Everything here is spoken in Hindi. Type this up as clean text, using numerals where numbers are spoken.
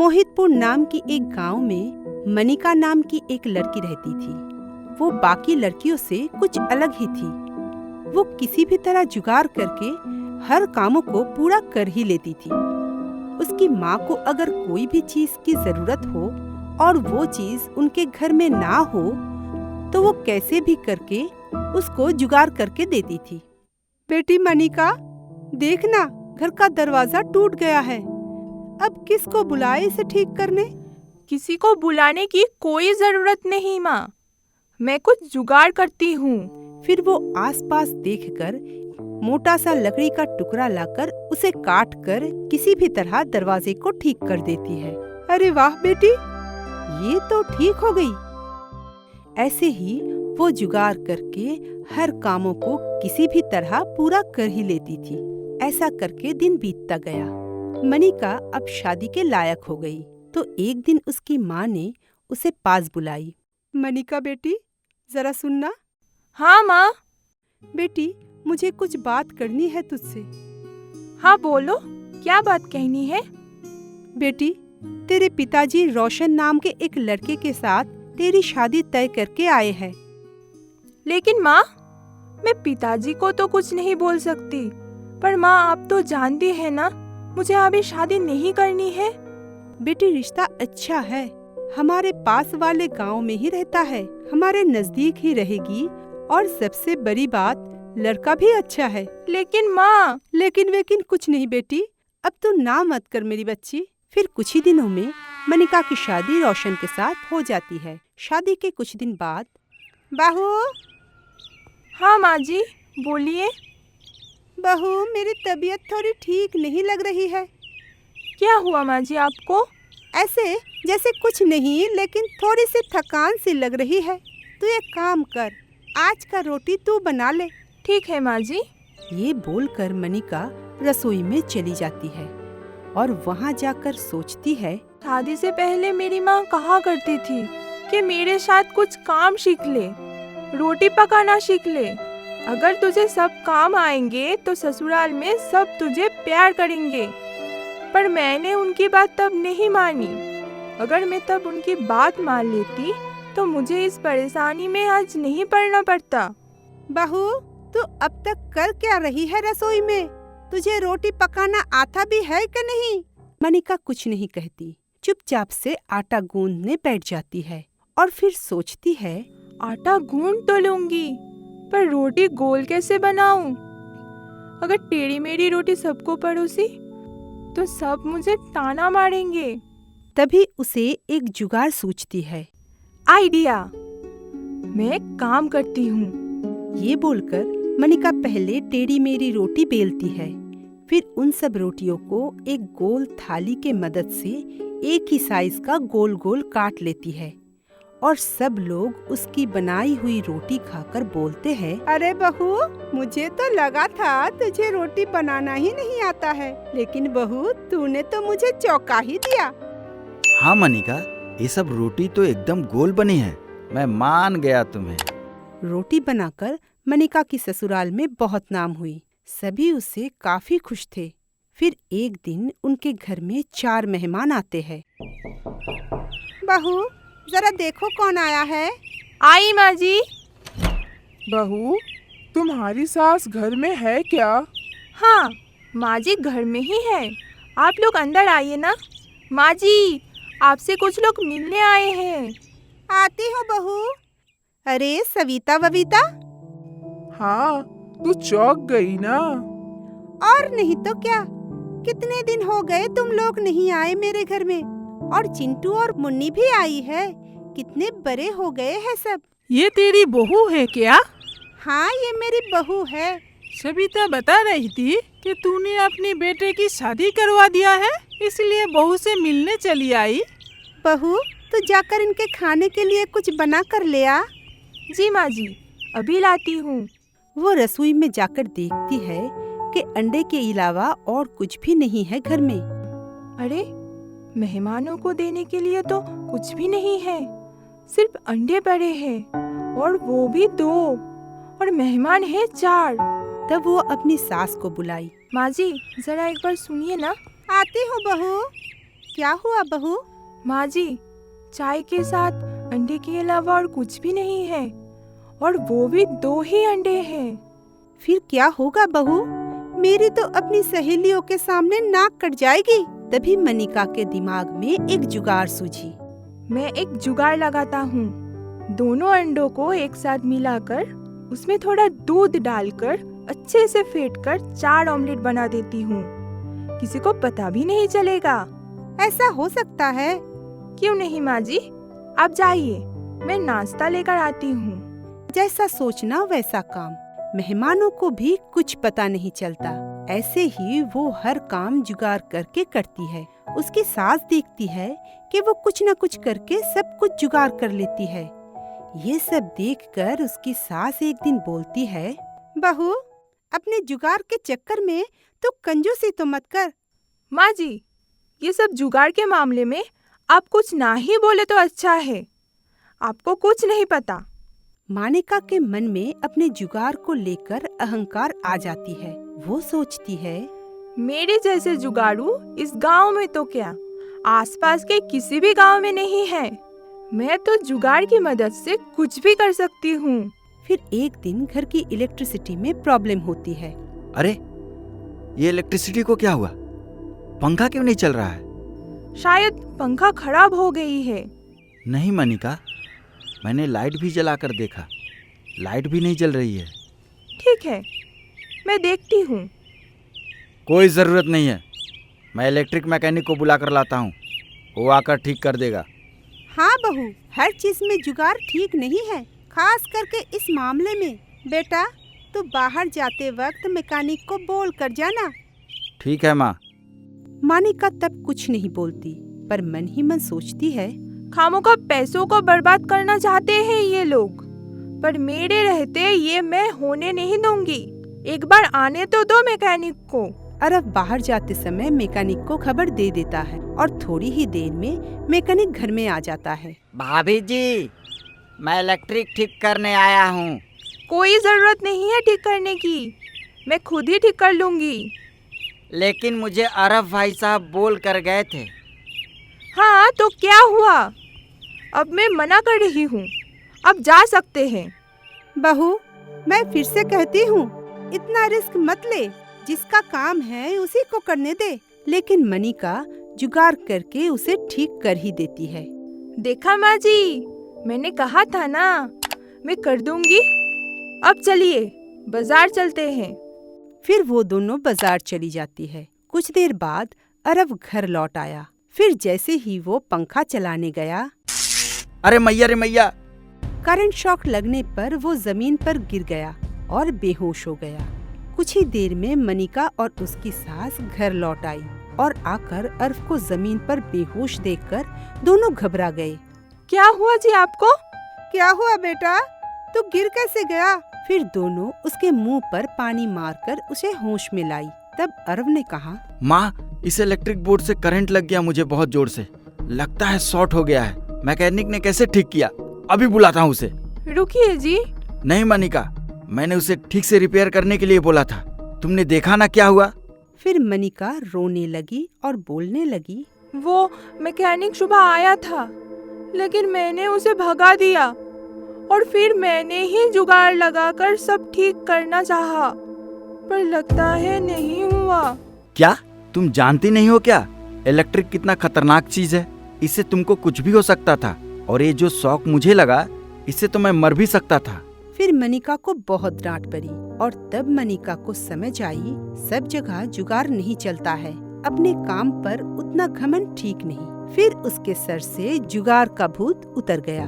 मोहितपुर नाम की एक गांव में मनिका नाम की एक लड़की रहती थी। वो बाकी लड़कियों से कुछ अलग ही थी। वो किसी भी तरह जुगाड़ करके हर कामों को पूरा कर ही लेती थी। उसकी माँ को अगर कोई भी चीज की जरूरत हो और वो चीज उनके घर में ना हो तो वो कैसे भी करके उसको जुगाड़ करके देती थी। बेटी मनिका, देखना घर का दरवाजा टूट गया है। अब किसको बुलाए इसे ठीक करने? किसी को बुलाने की कोई जरूरत नहीं माँ, मैं कुछ जुगाड़ करती हूँ। फिर वो आसपास देखकर मोटा सा लकड़ी का टुकड़ा लाकर उसे काट कर किसी भी तरह दरवाजे को ठीक कर देती है। अरे वाह बेटी, ये तो ठीक हो गई। ऐसे ही वो जुगाड़ करके हर कामों को किसी भी तरह पूरा कर ही लेती थी। ऐसा करके दिन बीतता गया। मनिका अब शादी के लायक हो गई तो एक दिन उसकी माँ ने उसे पास बुलाई। मनिका बेटी, जरा सुनना। हाँ माँ। बेटी, मुझे कुछ बात करनी है तुझसे। हाँ बोलो, क्या बात कहनी है? बेटी, तेरे पिताजी रोशन नाम के एक लड़के के साथ तेरी शादी तय करके आए हैं। लेकिन माँ, मैं पिताजी को तो कुछ नहीं बोल सकती। पर माँ, आप तो जानती है ना, मुझे अभी शादी नहीं करनी है। बेटी, रिश्ता अच्छा है, हमारे पास वाले गांव में ही रहता है, हमारे नजदीक ही रहेगी और सबसे बड़ी बात, लड़का भी अच्छा है। लेकिन माँ। लेकिन वेकिन कुछ नहीं बेटी, अब तू ना मत कर मेरी बच्ची। फिर कुछ ही दिनों में मनिका की शादी रोशन के साथ हो जाती है। शादी के कुछ दिन बाद, बहू। हाँ माँ जी, बोलिए। बहू, मेरी तबीयत थोड़ी ठीक नहीं लग रही है। क्या हुआ माँ जी आपको? ऐसे जैसे कुछ नहीं, लेकिन थोड़ी सी थकान सी लग रही है। तू एक काम कर, आज का रोटी तू बना ले। ठीक है माँ जी। ये बोलकर मनिका रसोई में चली जाती है और वहाँ जाकर सोचती है, शादी से पहले मेरी माँ कहा करती थी कि मेरे साथ कुछ काम सीख ले, रोटी पकाना सीख ले। अगर तुझे सब काम आएंगे तो ससुराल में सब तुझे प्यार करेंगे। पर मैंने उनकी बात तब नहीं मानी। अगर मैं तब उनकी बात मान लेती तो मुझे इस परेशानी में आज नहीं पड़ना पड़ता। बहू, तू अब तक कर क्या रही है रसोई में? तुझे रोटी पकाना आता भी है कि नहीं? मनिका कुछ नहीं कहती, चुपचाप से आटा गूंदने बैठ जाती है और फिर सोचती है, आटा गूंद तो लूंगी, पर रोटी गोल कैसे बनाऊं? अगर टेढ़ी मेढ़ी रोटी सबको परोसी तो सब मुझे ताना मारेंगे। तभी उसे एक जुगाड़ सूझती है। आइडिया, मैं एक काम करती हूँ। ये बोलकर मनिका पहले टेढ़ी मेढ़ी रोटी बेलती है, फिर उन सब रोटियों को एक गोल थाली के मदद से एक ही साइज का गोल गोल काट लेती है और सब लोग उसकी बनाई हुई रोटी खाकर बोलते हैं, अरे बहू, मुझे तो लगा था तुझे रोटी बनाना ही नहीं आता है, लेकिन बहू तूने तो मुझे चौंका ही दिया। हाँ मनिका, ये सब रोटी तो एकदम गोल बनी है, मैं मान गया तुम्हें। रोटी बनाकर मनिका की ससुराल में बहुत नाम हुई। सभी उससे काफी खुश थे। फिर एक दिन उनके घर में 4 मेहमान आते हैं। बहू, जरा देखो कौन आया है। आई माँ जी। बहू, तुम्हारी सास घर में है क्या? हाँ माँ जी, घर में ही है। आप लोग अंदर आइए ना। माँ जी, आपसे कुछ लोग मिलने आए हैं। आती हो बहू। अरे सविता बबीता। हाँ, तू चौंक गई ना? और नहीं तो क्या, कितने दिन हो गए तुम लोग नहीं आए मेरे घर में। और चिंटू और मुन्नी भी आई है, कितने बड़े हो गए हैं सब। ये तेरी बहू है क्या? हाँ, ये मेरी बहू है। सविता बता रही थी कि तूने अपने बेटे की शादी करवा दिया है, इसलिए बहू से मिलने चली आई। बहू, तो जाकर इनके खाने के लिए कुछ बना कर ले आ। जी माँ जी, अभी लाती हूँ। वो रसोई में जाकर देखती है कि अंडे के अलावा और कुछ भी नहीं है घर में। अरे, मेहमानों को देने के लिए तो कुछ भी नहीं है, सिर्फ अंडे पड़े हैं और वो भी 2, और मेहमान है 4। तब वो अपनी सास को बुलाई। माँ जी, जरा एक बार सुनिए ना। आती हूँ बहू। क्या हुआ बहू? माँ जी, चाय के साथ अंडे के अलावा और कुछ भी नहीं है, और वो भी 2 ही अंडे हैं। फिर क्या होगा बहू? मेरी तो अपनी सहेलियों के सामने नाक कट जाएगी। तभी मनिका के दिमाग में एक जुगाड़ सूझी। मैं एक जुगाड़ लगाता हूँ। दोनों अंडों को एक साथ मिलाकर उसमें थोड़ा दूध डालकर अच्छे से फेंटकर 4 ऑमलेट बना देती हूँ। किसी को पता भी नहीं चलेगा। ऐसा हो सकता है? क्यों नहीं माँ जी, आप जाइए, मैं नाश्ता लेकर आती हूँ। जैसा सोचना वैसा काम। मेहमानों को भी कुछ पता नहीं चलता। ऐसे ही वो हर काम जुगाड़ करके करती है। उसकी सास देखती है कि वो कुछ न कुछ करके सब कुछ जुगाड़ कर लेती है। ये सब देखकर उसकी सास एक दिन बोलती है, बहू, अपने जुगाड़ के चक्कर में तो कंजूसी तो मत कर। माँ जी, ये सब जुगाड़ के मामले में आप कुछ ना ही बोले तो अच्छा है। आपको कुछ नहीं पता। मानिका के मन में अपने जुगाड़ को लेकर अहंकार आ जाती है। वो सोचती है, मेरे जैसे जुगाड़ू इस गांव में तो क्या, आसपास के किसी भी गांव में नहीं है। मैं तो जुगाड़ की मदद से कुछ भी कर सकती हूँ। फिर एक दिन घर की इलेक्ट्रिसिटी में प्रॉब्लम होती है। अरे, ये इलेक्ट्रिसिटी को क्या हुआ? पंखा क्यों नहीं चल रहा है? शायद पंखा खराब हो गई है। नहीं मनिका, मैंने लाइट भी जलाकर देखा, लाइट भी नहीं जल रही है। ठीक है, मैं देखती हूँ। कोई ज़रूरत नहीं है, मैं इलेक्ट्रिक मैकेनिक को बुला कर लाता हूँ, वो आकर ठीक कर देगा। हाँ बहू, हर चीज में जुगाड़ ठीक नहीं है, खास करके इस मामले में। बेटा, तो बाहर जाते वक्त मैकेनिक को बोल कर जाना। ठीक है माँ। मानिका तब कुछ नहीं बोलती, पर मन ही मन सोचती है, खामोखा पैसों को बर्बाद करना चाहते हैं ये लोग, पर मेरे रहते ये मैं होने नहीं दूंगी। एक बार आने तो दो मैकेनिक को। अरब बाहर जाते समय मैकेनिक को खबर दे देता है और थोड़ी ही देर में मैकेनिक घर में आ जाता है। भाभी जी, मैं इलेक्ट्रिक ठीक करने आया हूँ। कोई जरूरत नहीं है ठीक करने की, मैं खुद ही ठीक कर लूंगी। लेकिन मुझे अरब भाई साहब बोल कर गए थे। हाँ तो क्या हुआ, अब मैं मना कर रही हूँ, अब जा सकते हैं। बहू, मैं फिर से कहती हूँ, इतना रिस्क मत ले, जिसका काम है उसी को करने दे। लेकिन मनिका जुगाड़ करके उसे ठीक कर ही देती है। देखा माँ जी, मैंने कहा था ना, मैं कर दूंगी। अब चलिए बाजार चलते हैं। फिर वो दोनों बाजार चली जाती है। कुछ देर बाद अरब घर लौट आया। फिर जैसे ही वो पंखा चलाने गया, अरे मैया रे मैया! करंट शॉक लगने पर वो जमीन पर गिर गया और बेहोश हो गया। कुछ ही देर में मनिका और उसकी सास घर लौट आई और आकर अरब को जमीन पर बेहोश देखकर दोनों घबरा गए। क्या हुआ जी आपको? क्या हुआ बेटा, तू गिर कैसे गया? फिर दोनों उसके मुंह पर पानी मारकर उसे होश में लाई। तब अरब ने कहा, माँ, इस इलेक्ट्रिक बोर्ड से करंट लग गया मुझे बहुत जोर से, लगता है शॉर्ट हो गया है। मैकेनिक ने कैसे ठीक किया? अभी बुलाता हूँ उसे। रुकिए जी। नहीं मनिका, मैंने उसे ठीक से रिपेयर करने के लिए बोला था, तुमने देखा ना क्या हुआ। फिर मनिका रोने लगी और बोलने लगी, वो मैकेनिक सुबह आया था, लेकिन मैंने उसे भगा दिया और फिर मैंने ही जुगाड़ लगाकर सब ठीक करना चाहा, पर लगता है नहीं हुआ। क्या तुम जानती नहीं हो क्या इलेक्ट्रिक कितना खतरनाक चीज है? इससे तुमको कुछ भी हो सकता था, और ये जो शॉक मुझे लगा, इससे तो मैं मर भी सकता था। फिर मनिका को बहुत डांट पड़ी और तब मनिका को समझ आई, सब जगह जुगाड़ नहीं चलता है, अपने काम पर उतना घमंड ठीक नहीं। फिर उसके सर से जुगाड़ का भूत उतर गया।